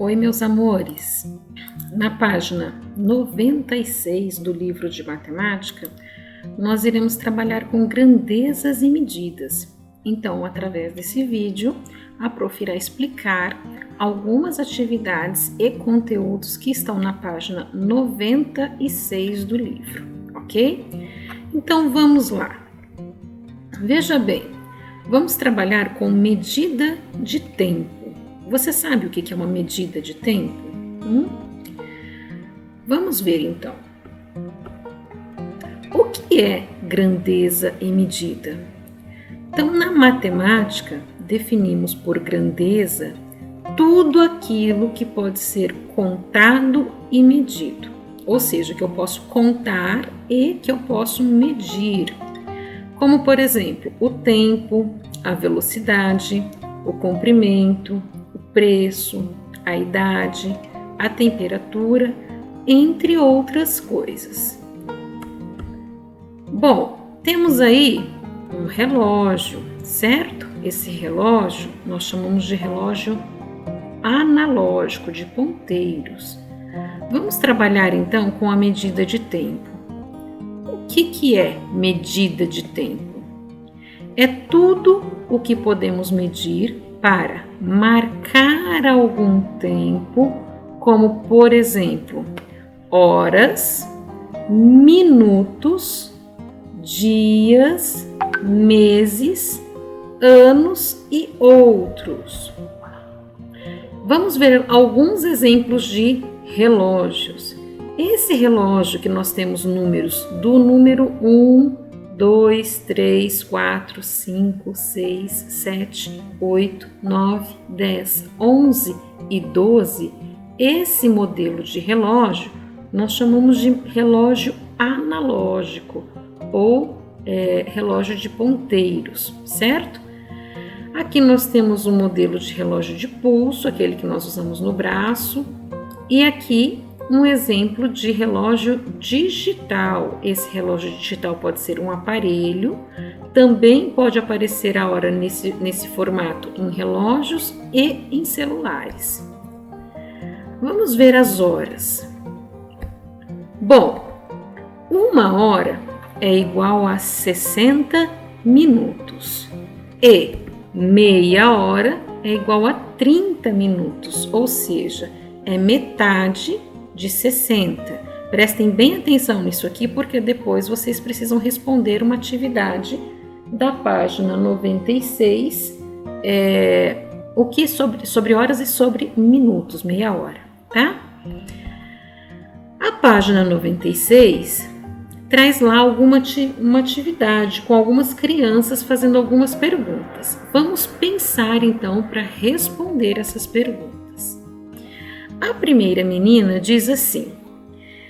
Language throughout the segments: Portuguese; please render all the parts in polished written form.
Oi, meus amores! Na página 96 do livro de matemática, nós iremos trabalhar com grandezas e medidas. Então, através desse vídeo, a prof irá explicar algumas atividades e conteúdos que estão na página 96 do livro, ok? Então, vamos lá. Veja bem, vamos trabalhar com medida de tempo. Você sabe o que é uma medida de tempo? Vamos ver então. O que é grandeza e medida? Então, na matemática, definimos por grandeza tudo aquilo que pode ser contado e medido. Ou seja, que eu posso contar e que eu posso medir. Como, por exemplo, o tempo, a velocidade, o comprimento, o preço, a idade, a temperatura, entre outras coisas. Bom, temos aí um relógio, certo? Esse relógio nós chamamos de relógio analógico, de ponteiros. Vamos trabalhar então com a medida de tempo. O que é medida de tempo? É tudo o que podemos medir para marcar algum tempo, como por exemplo, horas, minutos, dias, meses, anos e outros. Vamos ver alguns exemplos de relógios. Esse relógio que nós temos números do número 1, 2, 3, 4, 5, 6, 7, 8, 9, 10, 11 e 12, esse modelo de relógio nós chamamos de relógio analógico ou relógio de ponteiros, certo? Aqui nós temos um modelo de relógio de pulso, aquele que nós usamos no braço, e aqui um exemplo de relógio digital. Esse relógio digital pode ser um aparelho, também pode aparecer a hora nesse formato em relógios e em celulares. Vamos ver as horas. Bom, uma hora é igual a 60 minutos e meia hora é igual a 30 minutos, ou seja, é metade de 60. Prestem bem atenção nisso aqui, porque depois vocês precisam responder uma atividade da página 96, o que sobre horas e sobre minutos, meia hora, tá? A página 96 traz lá uma atividade com algumas crianças fazendo algumas perguntas. Vamos pensar então para responder essas perguntas. A primeira menina diz assim: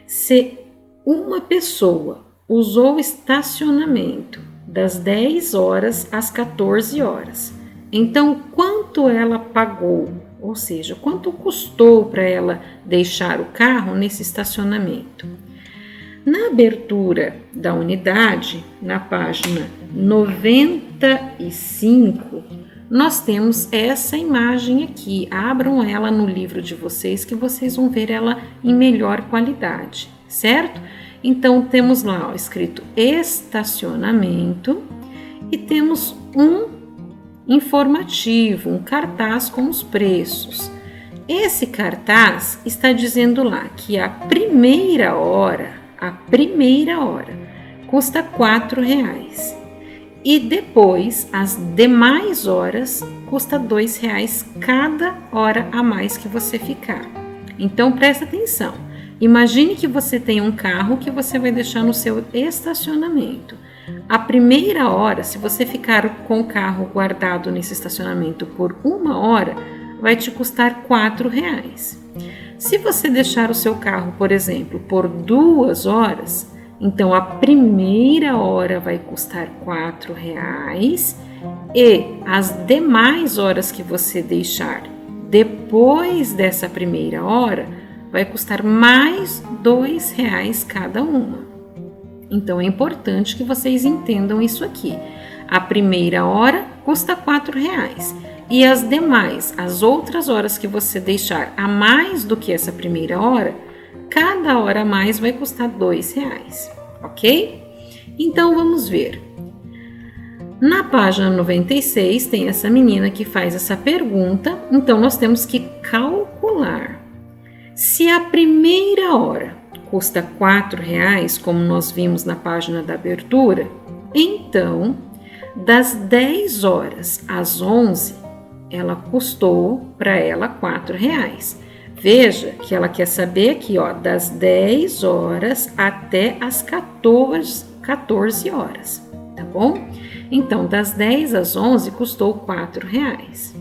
se uma pessoa usou estacionamento das 10 horas às 14 horas, então quanto ela pagou? Ou seja, quanto custou para ela deixar o carro nesse estacionamento? Na abertura da unidade, na página 95, nós temos essa imagem aqui. Abram ela no livro de vocês que vocês vão ver ela em melhor qualidade, certo? Então, temos lá escrito estacionamento e temos um informativo, um cartaz com os preços. Esse cartaz está dizendo lá que a primeira hora custa R$4 e depois as demais horas custa R$2 cada hora a mais que você ficar. Então presta atenção. Imagine que você tem um carro que você vai deixar no seu estacionamento. A primeira hora, se você ficar com o carro guardado nesse estacionamento por 1 hora, vai te custar R$4. Se você deixar o seu carro, por exemplo, por 2 horas, então a primeira hora vai custar R$4 e as demais horas que você deixar depois dessa primeira hora vai custar mais R$2 cada uma. Então é importante que vocês entendam isso aqui. A primeira hora custa R$4 e as demais, as outras horas que você deixar a mais do que essa primeira hora, cada hora a mais vai custar R$2, ok? Então vamos ver. Na página 96 tem essa menina que faz essa pergunta, então nós temos que calcular. Se a primeira hora custa R$4, como nós vimos na página da abertura, então das 10 horas às 11, ela custou para ela R$4. Veja que ela quer saber aqui, ó, das 10 horas até as 14 horas, tá bom? Então, das 10 às 11 custou R$4.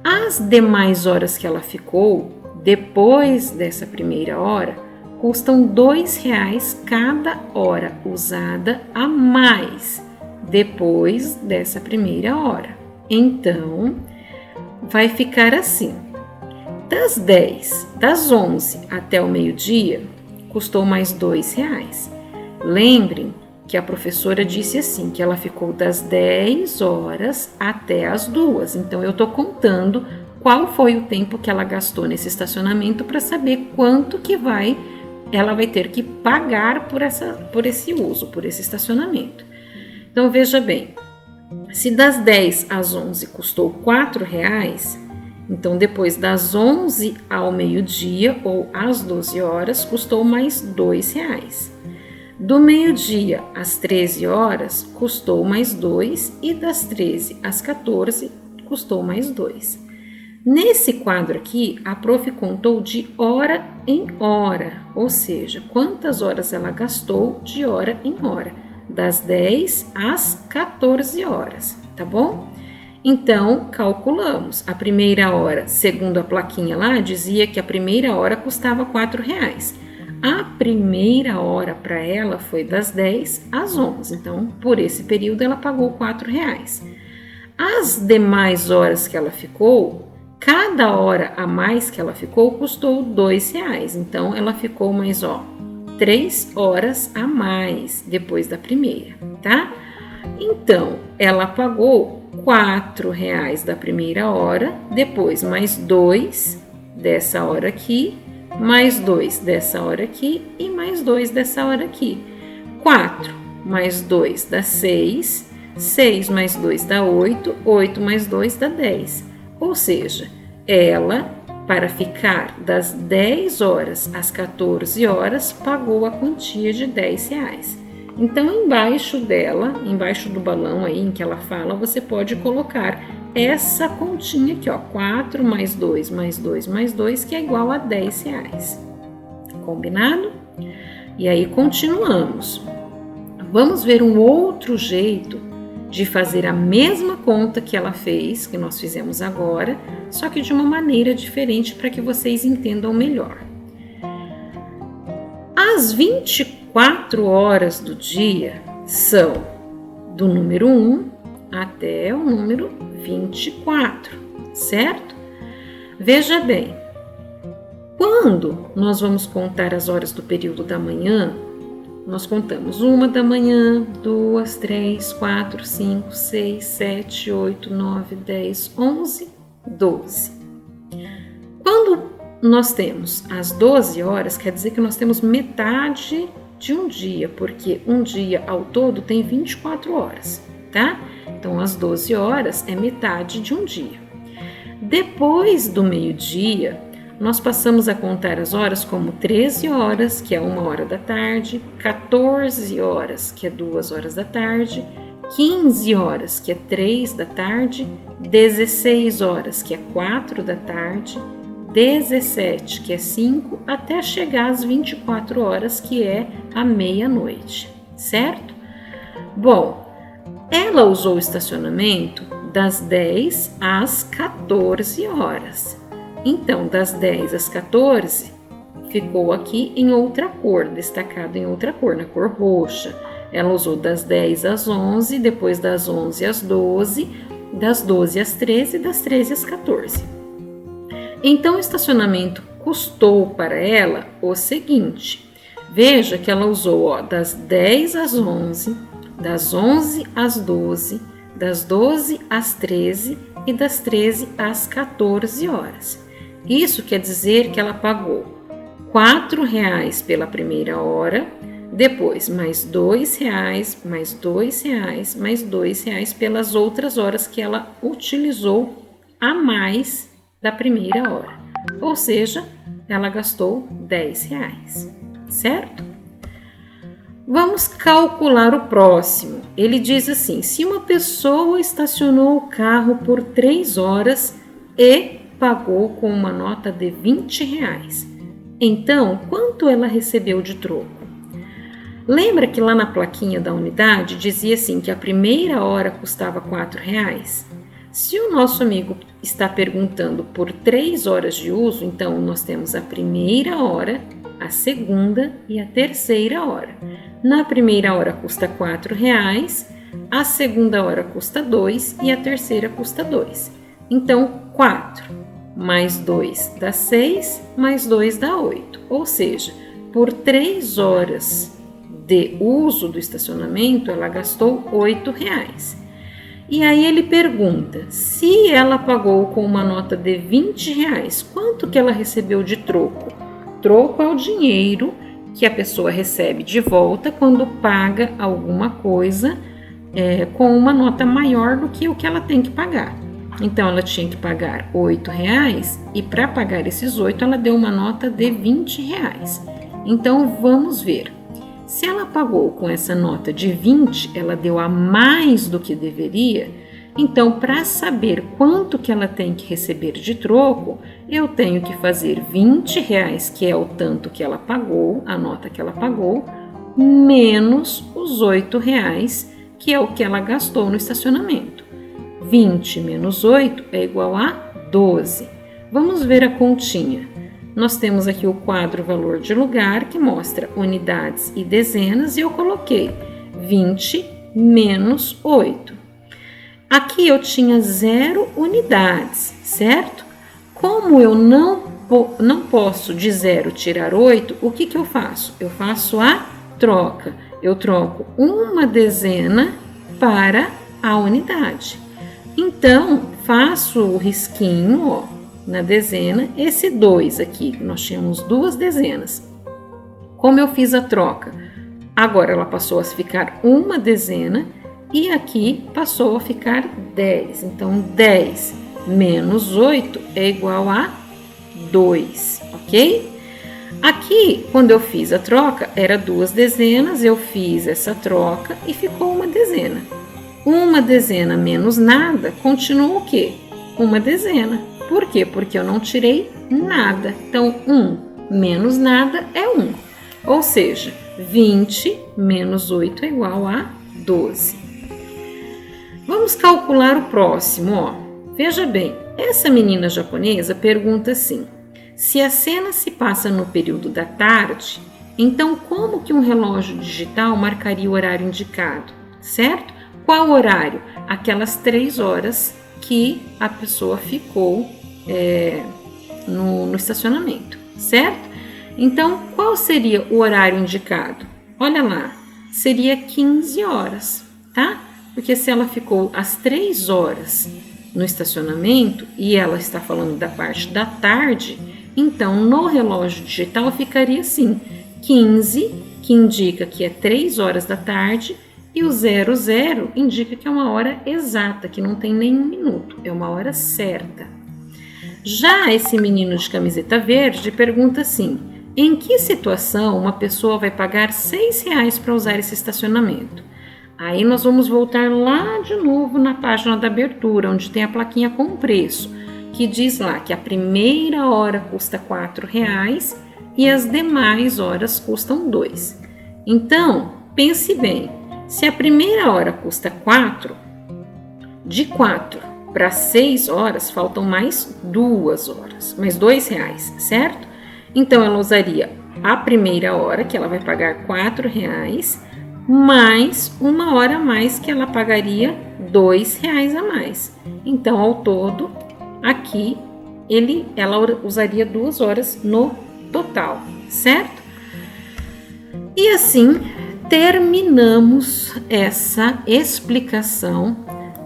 As demais horas que ela ficou, depois dessa primeira hora, custam R$2 cada hora usada a mais, depois dessa primeira hora. Então, vai ficar assim. Das 11 até o meio-dia, custou mais R$2. Lembrem que a professora disse assim, que ela ficou das 10 horas até as 2. Então, eu estou contando qual foi o tempo que ela gastou nesse estacionamento para saber quanto que ela vai ter que pagar por esse uso, por esse estacionamento. Então, veja bem, se das 10 às 11 custou R$4, então depois das 11 ao meio-dia ou às 12 horas custou mais R$2. Do meio-dia às 13 horas custou mais 2 e das 13 às 14 custou mais 2. Nesse quadro aqui, a prof contou de hora em hora, ou seja, quantas horas ela gastou de hora em hora, das 10 às 14 horas, tá bom? Então, calculamos. A primeira hora, segundo a plaquinha lá, dizia que a primeira hora custava R$4. A primeira hora para ela foi das 10 às 11, então, por esse período, ela pagou R$4. As demais horas que ela ficou, cada hora a mais que ela ficou, custou R$2, então, ela ficou mais, 3 horas a mais depois da primeira, tá? Então, ela pagou R$4 da primeira hora, depois mais 2 dessa hora aqui, mais 2 dessa hora aqui e mais 2 dessa hora aqui. 4 mais 2 dá 6, 6 mais 2 dá 8, 8 mais 2 dá 10. Ou seja, ela, para ficar das 10 horas às 14 horas, pagou a quantia de R$10. Então, embaixo dela, embaixo do balão aí em que ela fala, você pode colocar essa continha aqui, 4 mais 2 mais 2 mais 2, que é igual a R$10. Combinado? E aí, continuamos. Vamos ver um outro jeito de fazer a mesma conta que ela fez, que nós fizemos agora, só que de uma maneira diferente para que vocês entendam melhor. As 24 horas do dia são do número 1 até o número 24, certo? Veja bem, quando nós vamos contar as horas do período da manhã, nós contamos 1 da manhã, 2, 3, 4, 5, 6, 7, 8, 9, 10, 11, 12. Quando nós temos as 12 horas, quer dizer que nós temos metade de um dia, porque um dia ao todo tem 24 horas, tá? Então, as 12 horas é metade de um dia. Depois do meio-dia, nós passamos a contar as horas como 13 horas, que é 1 hora da tarde, 14 horas, que é 2 horas da tarde, 15 horas, que é 3 da tarde, 16 horas, que é 4 da tarde, 17, que é 5, até chegar às 24 horas, que é a meia-noite, certo? Bom, ela usou o estacionamento das 10 às 14 horas. Então, das 10 às 14, ficou aqui em outra cor, destacado em outra cor, na cor roxa. Ela usou das 10 às 11, depois das 11 às 12, das 12 às 13 e das 13 às 14. Então, o estacionamento custou para ela o seguinte. Veja que ela usou das 10 às 11, das 11 às 12, das 12 às 13 e das 13 às 14 horas. Isso quer dizer que ela pagou R$ 4 pela primeira hora, depois mais R$ 2, mais R$ 2, mais R$ 2 pelas outras horas que ela utilizou a mais da primeira hora. Ou seja, ela gastou R$ 10, certo? Vamos calcular o próximo. Ele diz assim: se uma pessoa estacionou o carro por 3 horas e pagou com uma nota de R$ 20, então quanto ela recebeu de troco? Lembra que lá na plaquinha da unidade dizia assim que a primeira hora custava R$ 4? Se o nosso amigo está perguntando por 3 horas de uso, então nós temos a primeira hora, a segunda e a terceira hora. Na primeira hora custa R$ 4, a segunda hora custa 2 e a terceira custa 2. Então, 4 mais 2 dá 6, mais 2 dá 8. Ou seja, por 3 horas de uso do estacionamento, ela gastou R$ 8. E aí ele pergunta, se ela pagou com uma nota de R$ 20, quanto que ela recebeu de troco? Troco é o dinheiro que a pessoa recebe de volta quando paga alguma coisa com uma nota maior do que o que ela tem que pagar. Então, ela tinha que pagar R$ 8 e para pagar esses 8, ela deu uma nota de R$ 20. Então, vamos ver. Se ela pagou com essa nota de 20, ela deu a mais do que deveria. Então, para saber quanto que ela tem que receber de troco, eu tenho que fazer R$ 20, que é o tanto que ela pagou, a nota que ela pagou, menos os R$ 8, que é o que ela gastou no estacionamento. 20 menos 8 é igual a 12. Vamos ver a continha. Nós temos aqui o quadro valor de lugar, que mostra unidades e dezenas, e eu coloquei 20 menos 8. Aqui eu tinha 0 unidades, certo? Como eu não posso de 0 tirar 8, o que eu faço? Eu faço a troca. Eu troco uma dezena para a unidade. Então, faço o risquinho, ó, na dezena, esse 2 aqui, nós tínhamos 2 dezenas. Como eu fiz a troca? Agora ela passou a ficar uma dezena e aqui passou a ficar 10. Então, 10 menos 8 é igual a 2, ok? Aqui, quando eu fiz a troca, era 2 dezenas, eu fiz essa troca e ficou uma dezena. Uma dezena menos nada continua o quê? Uma dezena. Por quê? Porque eu não tirei nada. Então, 1 menos nada é 1. Ou seja, 20 menos 8 é igual a 12. Vamos calcular o próximo, ó. Veja bem, essa menina japonesa pergunta assim: se a cena se passa no período da tarde, então como que um relógio digital marcaria o horário indicado, certo? Qual horário? Aquelas 3 horas que a pessoa ficou no estacionamento, certo? Então, qual seria o horário indicado? Olha lá, seria 15 horas, tá? Porque se ela ficou às 3 horas no estacionamento e ela está falando da parte da tarde, então no relógio digital ficaria assim, 15, que indica que é 3 horas da tarde, e o 00 indica que é uma hora exata, que não tem nenhum minuto, é uma hora certa. Já esse menino de camiseta verde pergunta assim: em que situação uma pessoa vai pagar R$ 6 para usar esse estacionamento? Aí nós vamos voltar lá de novo na página da abertura, onde tem a plaquinha com o preço, que diz lá que a primeira hora custa R$ 4 e as demais horas custam 2. Então, pense bem, se a primeira hora custa 4, de 4 para 6 horas faltam mais 2 horas, mais R$ 2, certo? Então, ela usaria a primeira hora, que ela vai pagar R$ 4, mais uma hora a mais, que ela pagaria R$ 2 a mais. Então, ao todo, aqui, ela usaria 2 horas no total, certo? E assim, terminamos essa explicação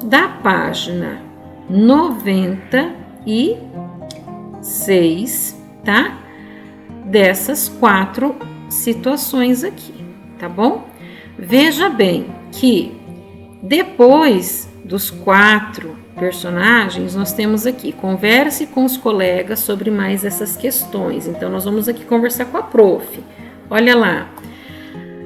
da página 96, tá? Dessas 4 situações aqui, tá bom? Veja bem que depois dos 4 personagens, nós temos aqui, converse com os colegas sobre mais essas questões. Então, nós vamos aqui conversar com a prof. Olha lá.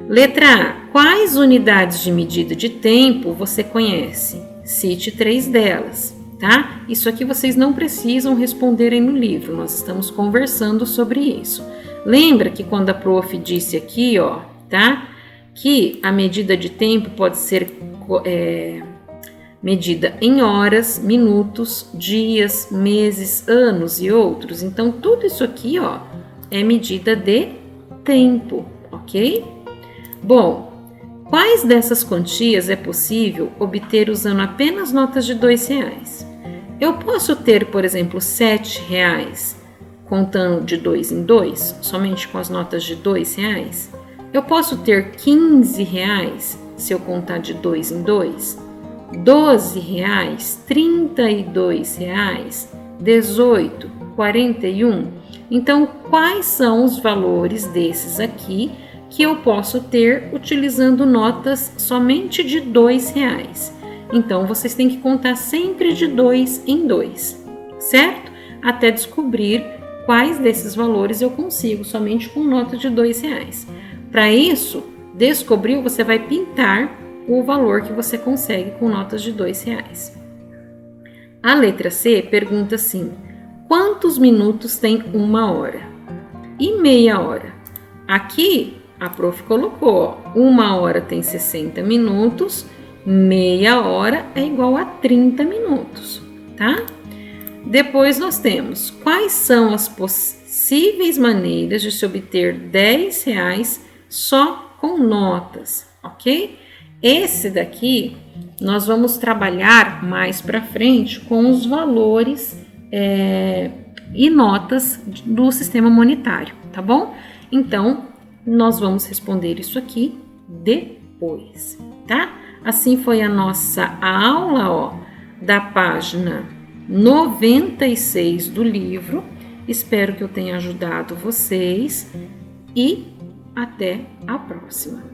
Letra A. Quais unidades de medida de tempo você conhece? Cite 3 delas, tá? Isso aqui vocês não precisam responderem no livro, nós estamos conversando sobre isso. Lembra que quando a prof disse aqui, ó, tá? Que a medida de tempo pode ser medida em horas, minutos, dias, meses, anos e outros. Então, tudo isso aqui, ó, é medida de tempo, ok? Bom, quais dessas quantias é possível obter usando apenas notas de R$2? Eu posso ter, por exemplo, R$7 contando de 2 em 2, somente com as notas de R$2? Eu posso ter R$15 se eu contar de 2 em 2? R$12, R$32, R$18, R$41. Então, quais são os valores desses aqui que eu posso ter utilizando notas somente de R$2? Então, vocês têm que contar sempre de 2 em 2, certo? Até descobrir quais desses valores eu consigo somente com nota de R$2. Para isso, descobriu, você vai pintar o valor que você consegue com notas de R$2. A letra C pergunta assim: quantos minutos tem 1 hora? E meia hora? Aqui a prof colocou, ó, 1 hora tem 60 minutos, meia hora é igual a 30 minutos, tá? Depois nós temos quais são as possíveis maneiras de se obter R$10 só com notas, ok? Esse daqui nós vamos trabalhar mais para frente com os valores e notas do sistema monetário, tá bom? Então, nós vamos responder isso aqui depois, tá? Assim foi a nossa aula, ó, da página 96 do livro. Espero que eu tenha ajudado vocês e até a próxima.